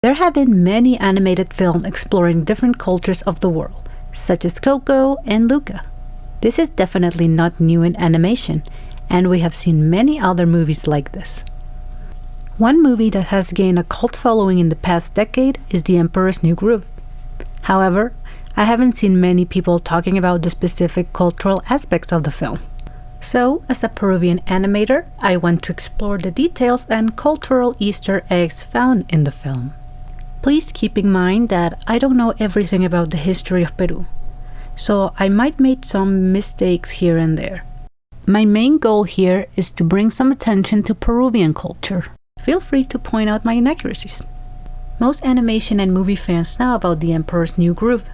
There have been many animated films exploring different cultures of the world, such as Coco and Luca. This is definitely not new in animation, and we have seen many other movies like this. One movie that has gained a cult following in the past decade is The Emperor's New Groove. However, I haven't seen many people talking about the specific cultural aspects of the film. So, as a Peruvian animator, I want to explore the details and cultural Easter eggs found in the film. Please keep in mind that I don't know everything about the history of Peru, so I might make some mistakes here and there. My main goal here is to bring some attention to Peruvian culture. Feel free to point out my inaccuracies. Most animation and movie fans know about The Emperor's New Groove.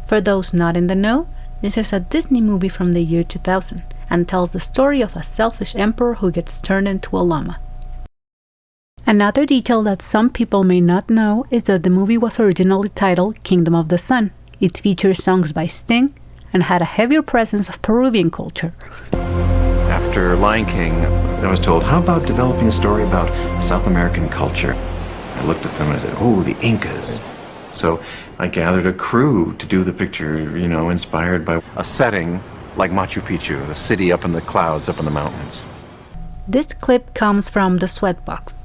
For those not in the know, this is a Disney movie from the year 2000 and tells the story of a selfish emperor who gets turned into a llama. Another detail that some people may not know is that the movie was originally titled Kingdom of the Sun. It features songs by Sting and had a heavier presence of Peruvian culture. After Lion King, I was told, how about developing a story about South American culture? I looked at them and I said, oh, the Incas. So I gathered a crew to do the picture, inspired by a setting like Machu Picchu, the city up in the clouds, up in the mountains. This clip comes from The Sweatbox,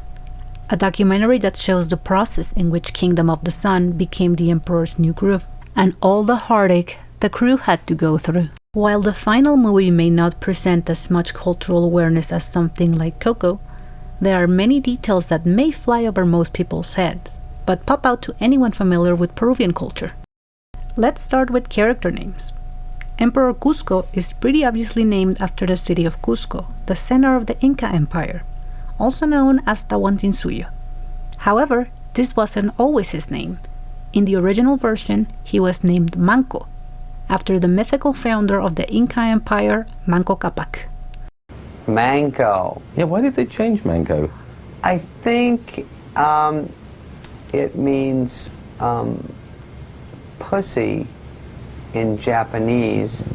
a documentary that shows the process in which Kingdom of the Sun became The Emperor's New Groove, and all the heartache the crew had to go through. While the final movie may not present as much cultural awareness as something like Coco, there are many details that may fly over most people's heads, but pop out to anyone familiar with Peruvian culture. Let's start with character names. Emperor Cusco is pretty obviously named after the city of Cusco, the center of the Inca Empire, also known as Tawantinsuyo. However, this wasn't always his name. In the original version, he was named Manco, after the mythical founder of the Inca Empire, Manco Capac. Manco. Yeah, why did they change Manco? I think it means pussy in Japanese,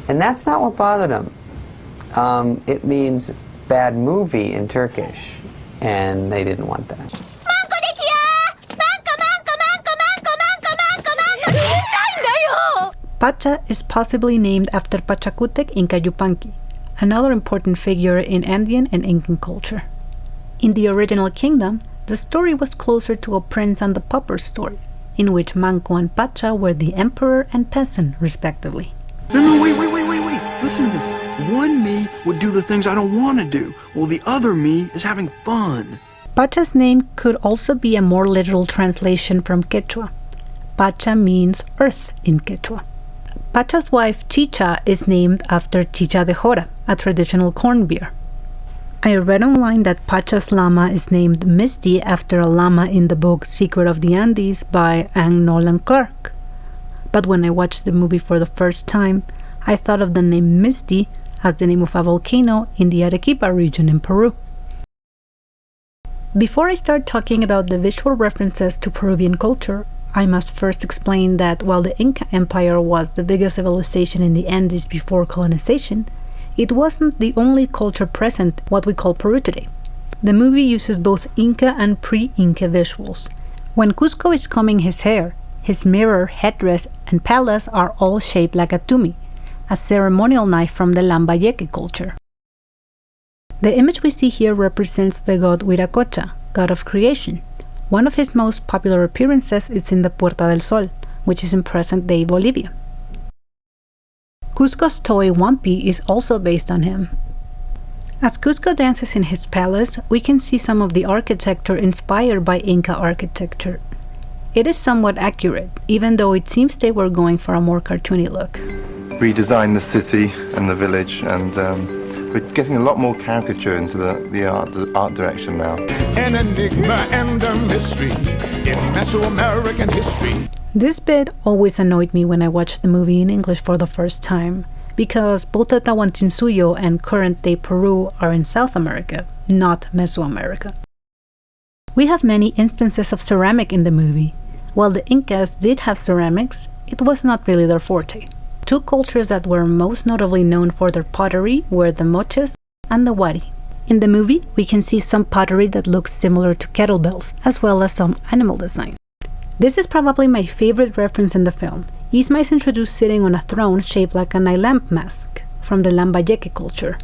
and that's not what bothered him. It means bad movie in Turkish, and they didn't want that. Pacha is possibly named after Pachacútec Inca Yupanqui, another important figure in Andean and Incan culture. In the original kingdom, the story was closer to a prince and the pauper story, in which Manco and Pacha were the emperor and peasant, respectively. No, wait. Listen to this. One me would do the things I don't want to do, while the other me is having fun. Pacha's name could also be a more literal translation from Quechua. Pacha means earth in Quechua. Pacha's wife Chicha is named after Chicha de Jora, a traditional corn beer. I read online that Pacha's llama is named Misty after a llama in the book Secret of the Andes by Anne Nolan Clark. But when I watched the movie for the first time, I thought of the name Misty as the name of a volcano in the Arequipa region in Peru. Before I start talking about the visual references to Peruvian culture, I must first explain that while the Inca Empire was the biggest civilization in the Andes before colonization, it wasn't the only culture present what we call Peru today. The movie uses both Inca and pre-Inca visuals. When Cusco is combing his hair, his mirror, headdress, and palace are all shaped like a tumi, a ceremonial knife from the Lambayeque culture. The image we see here represents the god Huiracocha, god of creation. One of his most popular appearances is in the Puerta del Sol, which is in present-day Bolivia. Cusco's toy Wampi is also based on him. As Cusco dances in his palace, we can see some of the architecture inspired by Inca architecture. It is somewhat accurate, even though it seems they were going for a more cartoony look. Redesigned the city and the village, and we're getting a lot more caricature into the art direction now. An enigma and a mystery in Mesoamerican history. This bit always annoyed me when I watched the movie in English for the first time, because both the Tawantinsuyo and current-day Peru are in South America, not Mesoamerica. We have many instances of ceramic in the movie. While the Incas did have ceramics, it was not really their forte. Two cultures that were most notably known for their pottery were the Moches and the Wari. In the movie, we can see some pottery that looks similar to kettlebells, as well as some animal design. This is probably my favorite reference in the film. Isma is introduced sitting on a throne shaped like an lamp mask from the Lambayeque culture.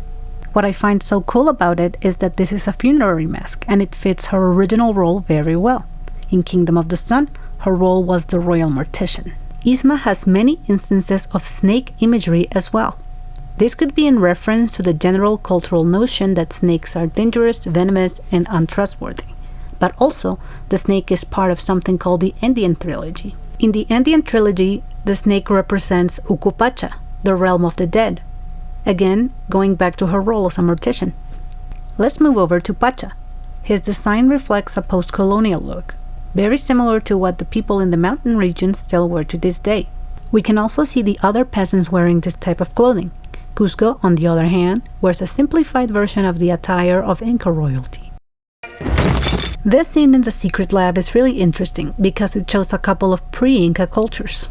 What I find so cool about it is that this is a funerary mask, and it fits her original role very well. In Kingdom of the Sun, her role was the royal mortician. Isma has many instances of snake imagery as well. This could be in reference to the general cultural notion that snakes are dangerous, venomous, and untrustworthy. But also, the snake is part of something called the Andean trilogy. In the Andean trilogy, the snake represents Ukupacha, the realm of the dead. Again, going back to her role as a mortician. Let's move over to Pacha. His design reflects a post-colonial look, very similar to what the people in the mountain regions still wear to this day. We can also see the other peasants wearing this type of clothing. Cusco, on the other hand, wears a simplified version of the attire of Inca royalty. This scene in the secret lab is really interesting because it shows a couple of pre-Inca cultures.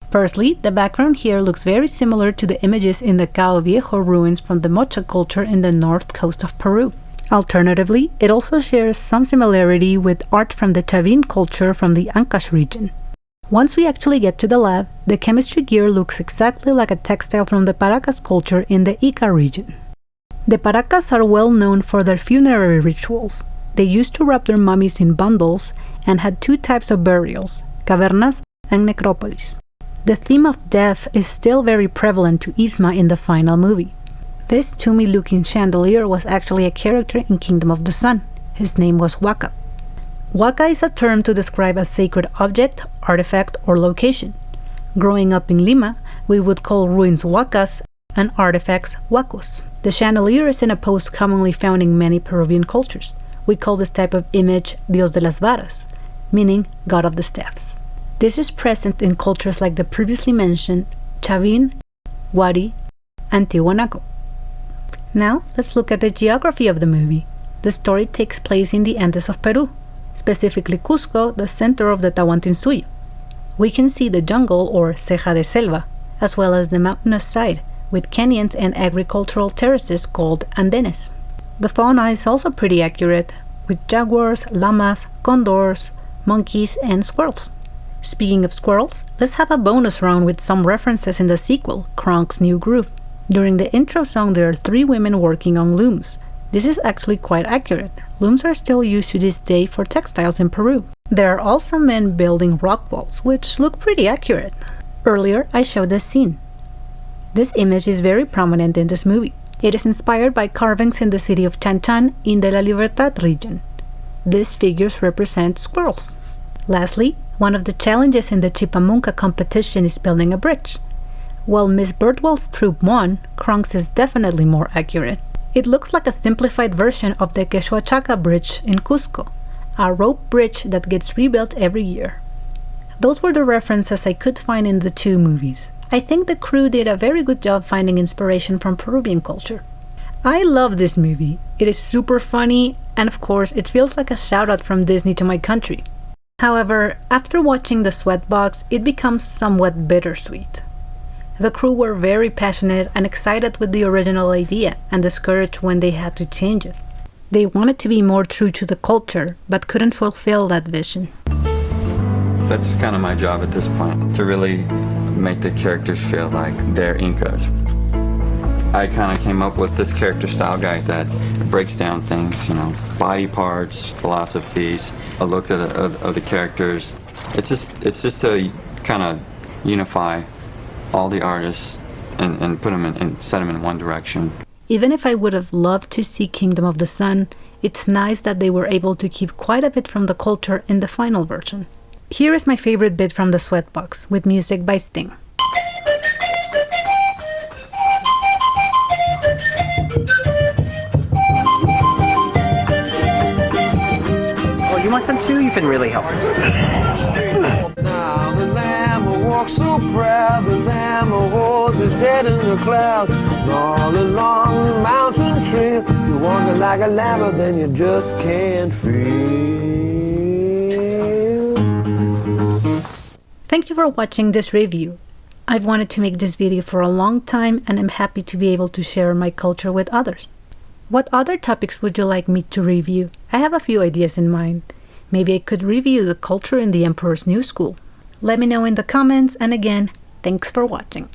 Firstly, the background here looks very similar to the images in the Cao Viejo ruins from the Mocha culture in the north coast of Peru. Alternatively, it also shares some similarity with art from the Chavin culture from the Ancash region. Once we actually get to the lab, the chemistry gear looks exactly like a textile from the Paracas culture in the Ica region. The Paracas are well known for their funerary rituals. They used to wrap their mummies in bundles and had two types of burials, cavernas and necropolis. The theme of death is still very prevalent to Isma in the final movie. This tombey-looking chandelier was actually a character in Kingdom of the Sun. His name was Waka. Waka is a term to describe a sacred object, artifact, or location. Growing up in Lima, we would call ruins Wakas and artifacts Huacos. The chandelier is in a pose commonly found in many Peruvian cultures. We call this type of image Dios de las Varas, meaning God of the Staffs. This is present in cultures like the previously mentioned Chavin, Wari, and Tiwanaku. Now, let's look at the geography of the movie. The story takes place in the Andes of Peru, specifically Cusco, the center of the Tahuantinsuyo. We can see the jungle or ceja de selva, as well as the mountainous side, with canyons and agricultural terraces called andenes. The fauna is also pretty accurate, with jaguars, llamas, condors, monkeys, and squirrels. Speaking of squirrels, let's have a bonus round with some references in the sequel, Kronk's New Groove. During the intro song, there are 3 women working on looms. This is actually quite accurate. Looms are still used to this day for textiles in Peru. There are also men building rock walls, which look pretty accurate. Earlier, I showed this scene. This image is very prominent in this movie. It is inspired by carvings in the city of Chanchan in the La Libertad region. These figures represent squirrels. Lastly, one of the challenges in the Chipamunca competition is building a bridge. While Miss Birdwell's troop won, Kronk's is definitely more accurate. It looks like a simplified version of the Quechuachaca Bridge in Cusco, a rope bridge that gets rebuilt every year. Those were the references I could find in the 2 movies. I think the crew did a very good job finding inspiration from Peruvian culture. I love this movie. It is super funny, and of course, it feels like a shout out from Disney to my country. However, after watching The Sweatbox, it becomes somewhat bittersweet. The crew were very passionate and excited with the original idea and discouraged when they had to change it. They wanted to be more true to the culture, but couldn't fulfill that vision. That's kind of my job at this point, to really make the characters feel like they're Incas. I kind of came up with this character style guide that breaks down things, body parts, philosophies, a look of the characters. It's just to kind of unify all the artists and put them and set them in one direction. Even if I would have loved to see Kingdom of the Sun, it's nice that they were able to keep quite a bit from the culture in the final version. Here is my favorite bit from The Sweatbox, with music by Sting. Oh, you want some too? You've been really helpful. Now the lamb walks so proud, the lamb holds his head in the cloud. All along the mountain trail, you're walking like a lamb, but then you just can't feel. Thank you for watching this review. I've wanted to make this video for a long time, and I'm happy to be able to share my culture with others. What other topics would you like me to review? I have a few ideas in mind. Maybe I could review the culture in the Emperor's New School. Let me know in the comments, and again, thanks for watching.